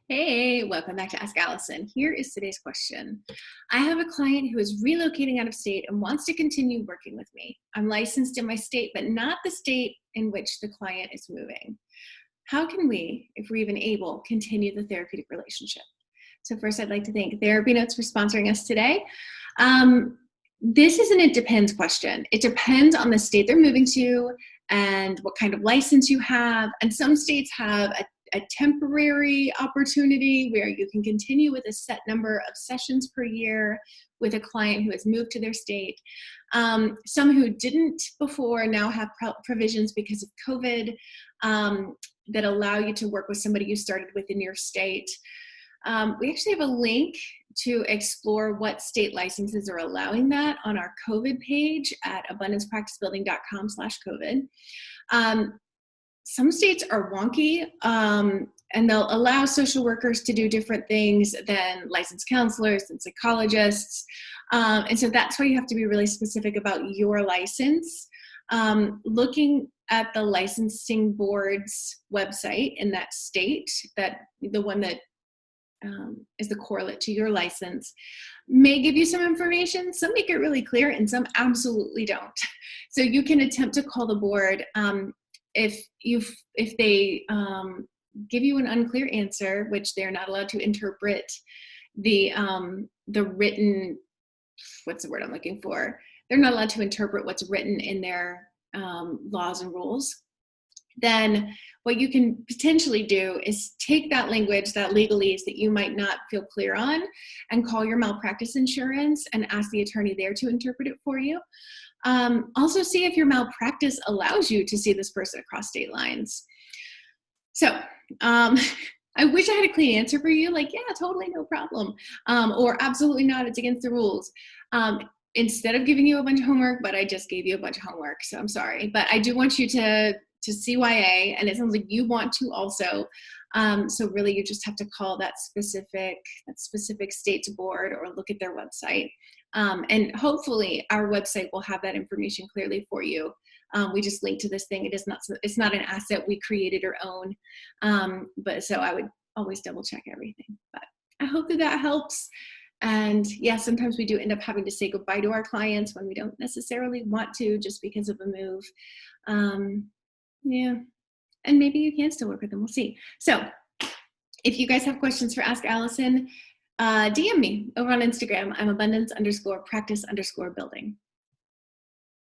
Hey, welcome back to Ask Allison. Here is today's question. I have a client who is relocating out of state and wants to continue working with me. I'm licensed in my state, but not the state in which the client is moving. How can we, if we're even able, continue the therapeutic relationship? So first, I'd like to thank Therapy Notes for sponsoring us today. This is an it depends question. It depends on the state they're moving to and what kind of license you have. And some states have a temporary opportunity where you can continue with a set number of sessions per year with a client who has moved to their state. Some who didn't before now have provisions because of COVID that allow you to work with somebody you started with in your state. We actually have a link to explore what state licenses are allowing that on our COVID page at abundancepracticebuilding.com/COVID. Some states are wonky, and they'll allow social workers to do different things than licensed counselors and psychologists. And so that's why you have to be really specific about your license. Looking at the licensing board's website in that state, that the one that is the correlate to your license, may give you some information. Some make it really clear and some absolutely don't. So you can attempt to call the board. If they give you an unclear answer, which they're not allowed to interpret the written, what's the word I'm looking for? They're not allowed to interpret what's written in their laws and rules. Then what you can potentially do is take that language, that legalese that you might not feel clear on, and call your malpractice insurance and ask the attorney there to interpret it for you. Also see if your malpractice allows you to see this person across state lines. So I wish I had a clean answer for you, like, yeah, totally, no problem. Or absolutely not, it's against the rules. Instead of giving you a bunch of homework, but I just gave you a bunch of homework, so I'm sorry. But I do want you to CYA, and it sounds like you want to also. So really you just have to call that specific state's board or look at their website. And hopefully our website will have that information clearly for you. We just linked to this thing. It's not an asset we created or own. But so I would always double check everything. But I hope that helps. And yeah, sometimes we do end up having to say goodbye to our clients when we don't necessarily want to, just because of a move. Yeah, and maybe you can still work with them. We'll see. So if you guys have questions for Ask Allison, DM me over on Instagram. I'm abundance_practice_building.